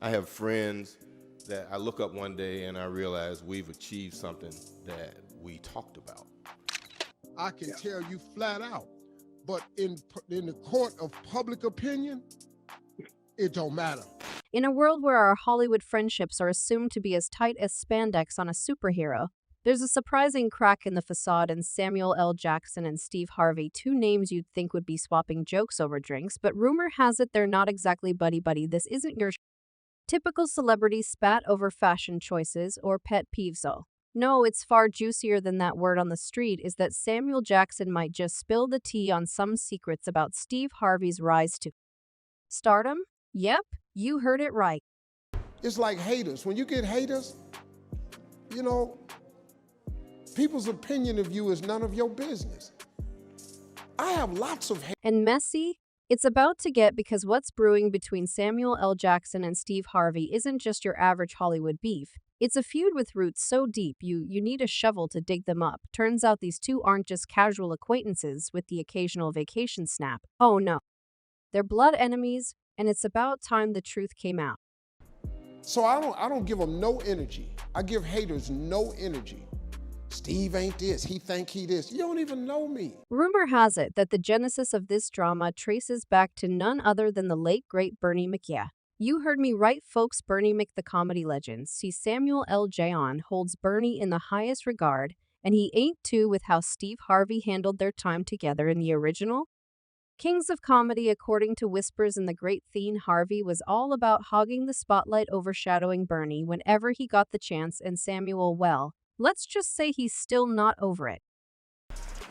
I have friends that I look up one day and I realize we've achieved something that we talked about. I can tell you flat out, but in the court of public opinion, it don't matter. In a world where our Hollywood friendships are assumed to be as tight as spandex on a superhero, there's a surprising crack in the facade in Samuel L. Jackson and Steve Harvey, two names you'd think would be swapping jokes over drinks, but rumor has it they're not exactly buddy-buddy. This isn't your typical celebrity spat over fashion choices or pet peeves, though. No, it's far juicier than that. Word on the street is that Samuel Jackson might just spill the tea on some secrets about Steve Harvey's rise to stardom. Yep, you heard it right. It's like haters. When you get haters, you know, people's opinion of you is none of your business. I have lots of haters. And messy? It's about to get, because what's brewing between Samuel L. Jackson and Steve Harvey isn't just your average Hollywood beef. It's a feud with roots so deep you need a shovel to dig them up. Turns out these two aren't just casual acquaintances with the occasional vacation snap. Oh no. They're blood enemies, and it's about time the truth came out. So I don't give them no energy. I give haters no energy. Steve ain't this, he think he this. You don't even know me. Rumor has it that the genesis of this drama traces back to none other than the late great Bernie Mac. Yeah, you heard me right, folks. Bernie Mac, the comedy legend. See, Samuel L. Jackson holds Bernie in the highest regard, and he ain't too with how Steve Harvey handled their time together in the original Kings of Comedy. According to whispers in the great theme, Harvey was all about hogging the spotlight, overshadowing Bernie whenever he got the chance, and Samuel, well, let's just say he's still not over it.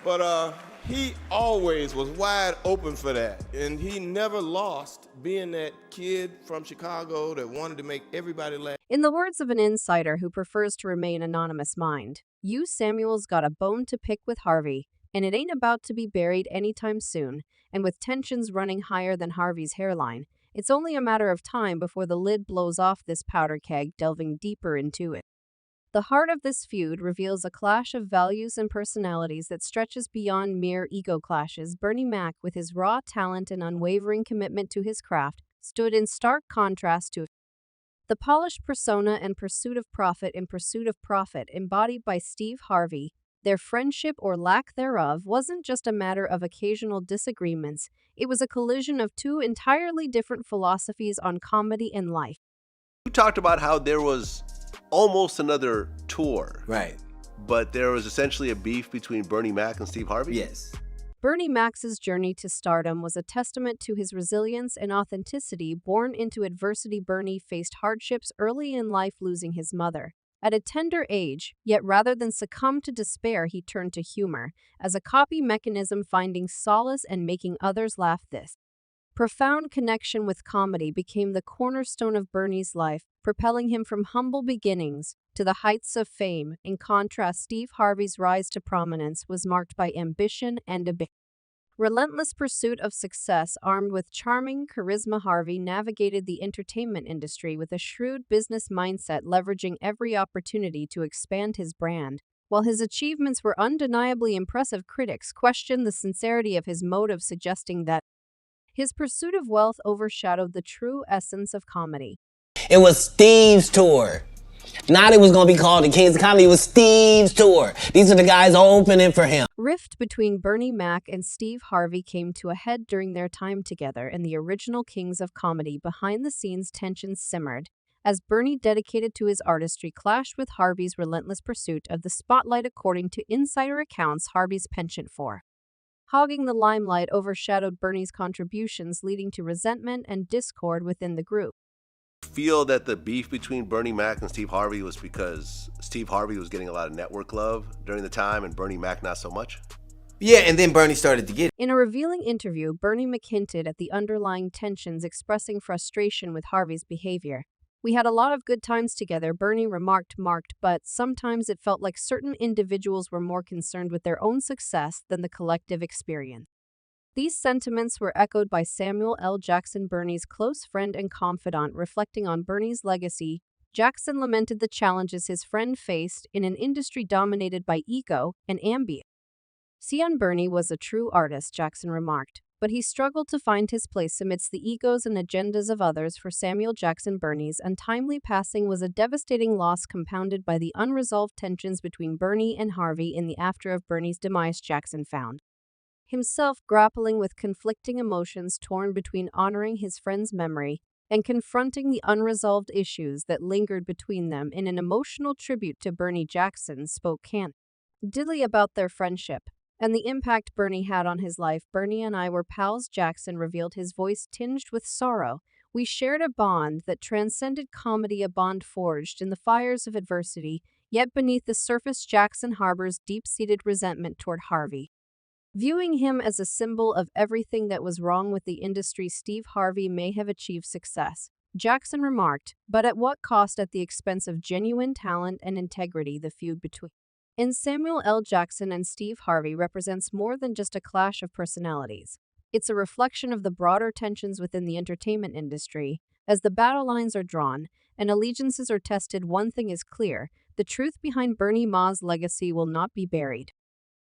But he always was wide open for that, and he never lost being that kid from Chicago that wanted to make everybody laugh. In the words of an insider who prefers to remain anonymous, mind you, Samuel's got a bone to pick with Harvey, and it ain't about to be buried anytime soon. And with tensions running higher than Harvey's hairline, it's only a matter of time before the lid blows off this powder keg, delving deeper into it. The heart of this feud reveals a clash of values and personalities that stretches beyond mere ego clashes. Bernie Mac, with his raw talent and unwavering commitment to his craft, stood in stark contrast to the polished persona and pursuit of profit embodied by Steve Harvey. Their friendship, or lack thereof, wasn't just a matter of occasional disagreements. It was a collision of two entirely different philosophies on comedy and life. You talked about how there was almost another tour. Right. But there was essentially a beef between Bernie Mac and Steve Harvey? Yes. Bernie Mac's journey to stardom was a testament to his resilience and authenticity. Born into adversity, Bernie faced hardships early in life, losing his mother at a tender age, yet rather than succumb to despair, he turned to humor as a coping mechanism, finding solace and making others laugh. This profound connection with comedy became the cornerstone of Bernie's life, propelling him from humble beginnings to the heights of fame. In contrast, Steve Harvey's rise to prominence was marked by ambition and a relentless pursuit of success. Armed with charming charisma, Harvey navigated the entertainment industry with a shrewd business mindset, leveraging every opportunity to expand his brand. While his achievements were undeniably impressive, critics questioned the sincerity of his motive, suggesting that his pursuit of wealth overshadowed the true essence of comedy. It was Steve's tour. Not it was going to be called the Kings of Comedy. It was Steve's tour. These are the guys opening for him. Rift between Bernie Mac and Steve Harvey came to a head during their time together in the original Kings of Comedy. Behind-the-scenes tensions simmered as Bernie, dedicated to his artistry, clashed with Harvey's relentless pursuit of the spotlight. According to insider accounts, Harvey's penchant for hogging the limelight overshadowed Bernie's contributions, leading to resentment and discord within the group. Feel that the beef between Bernie Mac and Steve Harvey was because Steve Harvey was getting a lot of network love during the time and Bernie Mac not so much? Yeah, and then Bernie started to get it. In a revealing interview, Bernie Mac hinted at the underlying tensions, expressing frustration with Harvey's behavior. "We had a lot of good times together," Bernie remarked, "but sometimes it felt like certain individuals were more concerned with their own success than the collective experience." These sentiments were echoed by Samuel L. Jackson, Bernie's close friend and confidant. Reflecting on Bernie's legacy, Jackson lamented the challenges his friend faced in an industry dominated by ego and ambition. "Bernie was a true artist," Jackson remarked. but he struggled to find his place amidst the egos and agendas of others. For Samuel Jackson, Bernie's untimely passing was a devastating loss compounded by the unresolved tensions between Bernie and Harvey in the after of Bernie's demise. Jackson found himself grappling with conflicting emotions, torn between honoring his friend's memory and confronting the unresolved issues that lingered between them. In an emotional tribute to Bernie, Jackson spoke candidly about their friendship and the impact Bernie had on his life. "Bernie and I were pals," Jackson revealed, his voice tinged with sorrow. "We shared a bond that transcended comedy, a bond forged in the fires of adversity, yet beneath the surface Jackson harbors deep-seated resentment toward Harvey, viewing him as a symbol of everything that was wrong with the industry. Steve Harvey may have achieved success," Jackson remarked, "but at what cost? At the expense of genuine talent and integrity." The feud between Samuel L. Jackson and Steve Harvey represents more than just a clash of personalities. It's a reflection of the broader tensions within the entertainment industry. As the battle lines are drawn and allegiances are tested, one thing is clear: the truth behind Bernie Ma's legacy will not be buried.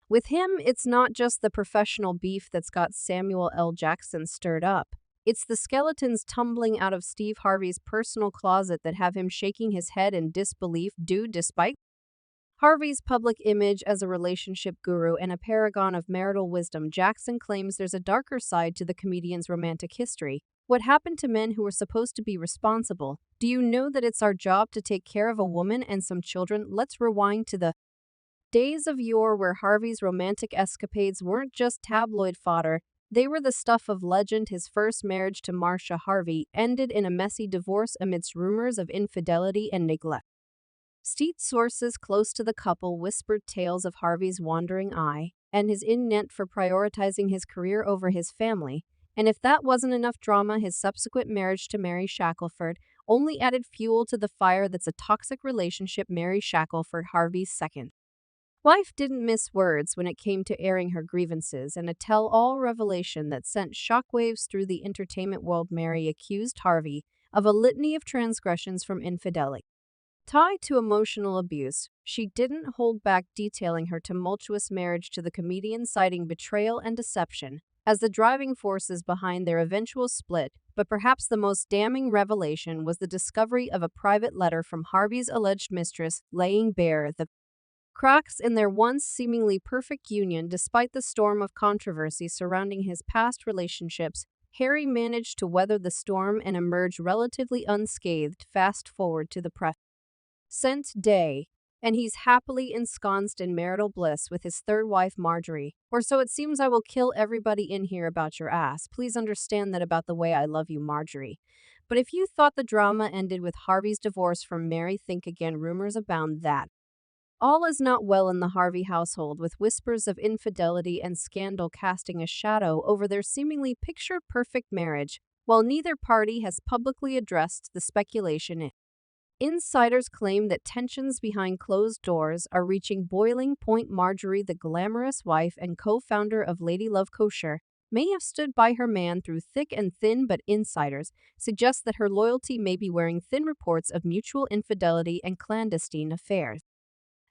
With him, it's not just the professional beef that's got Samuel L. Jackson stirred up. It's the skeletons tumbling out of Steve Harvey's personal closet that have him shaking his head in disbelief. Despite Harvey's public image as a relationship guru and a paragon of marital wisdom, Jackson claims there's a darker side to the comedian's romantic history. What happened to men who were supposed to be responsible? Do you know that it's our job to take care of a woman and some children? Let's rewind to the days of yore, where Harvey's romantic escapades weren't just tabloid fodder. They were the stuff of legend. His first marriage to Marcia Harvey ended in a messy divorce amidst rumors of infidelity and neglect. State sources close to the couple whispered tales of Harvey's wandering eye and his intent for prioritizing his career over his family. And if that wasn't enough drama, his subsequent marriage to Mary Shackelford only added fuel to the fire that's a toxic relationship. Mary Shackelford, Harvey's second wife, didn't miss words when it came to airing her grievances, and a tell-all revelation that sent shockwaves through the entertainment world. Mary accused Harvey of a litany of transgressions, from infidelity tied to emotional abuse. She didn't hold back, detailing her tumultuous marriage to the comedian, citing betrayal and deception as the driving forces behind their eventual split. But perhaps the most damning revelation was the discovery of a private letter from Harvey's alleged mistress, laying bare the cracks in their once seemingly perfect union. Despite the storm of controversy surrounding his past relationships, Harry managed to weather the storm and emerge relatively unscathed. Fast forward to the present day, and he's happily ensconced in marital bliss with his third wife, Marjorie. Or so it seems. "I will kill everybody in here about your ass. Please understand that about the way I love you, Marjorie." But if you thought the drama ended with Harvey's divorce from Mary, think again. Rumors abound that all is not well in the Harvey household, with whispers of infidelity and scandal casting a shadow over their seemingly picture-perfect marriage. While neither party has publicly addressed the speculation, insiders claim that tensions behind closed doors are reaching boiling point. Marjorie, the glamorous wife and co-founder of Lady Love Kosher, may have stood by her man through thick and thin, but insiders suggest that her loyalty may be wearing thin. Reports of mutual infidelity and clandestine affairs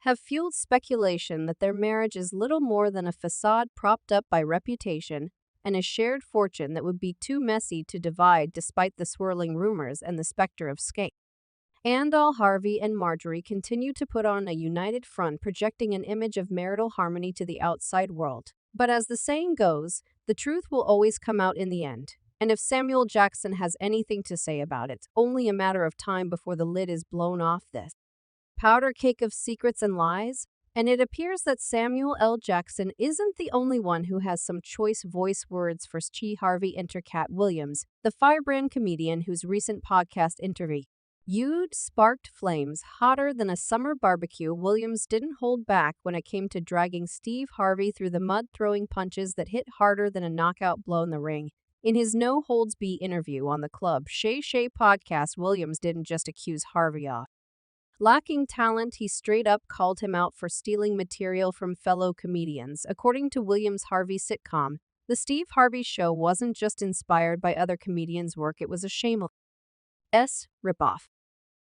have fueled speculation that their marriage is little more than a facade propped up by reputation and a shared fortune that would be too messy to divide. Despite the swirling rumors and the specter of scandal, Harvey and Marjorie continue to put on a united front, projecting an image of marital harmony to the outside world. But as the saying goes, the truth will always come out in the end. And if Samuel Jackson has anything to say about it, it's only a matter of time before the lid is blown off this powder cake of secrets and lies. And it appears that Samuel L. Jackson isn't the only one who has some choice voice words for Steve Harvey. Enter Cat Williams, the firebrand comedian whose recent podcast interview sparked flames hotter than a summer barbecue. Williams didn't hold back when it came to dragging Steve Harvey through the mud, throwing punches that hit harder than a knockout blow in the ring. In his no-holds-barred interview on the Club Shay Shay podcast, Williams didn't just accuse Harvey of lacking talent, he straight up called him out for stealing material from fellow comedians. According to Williams' Harvey sitcom, The Steve Harvey Show wasn't just inspired by other comedians' work, it was a shameless ripoff.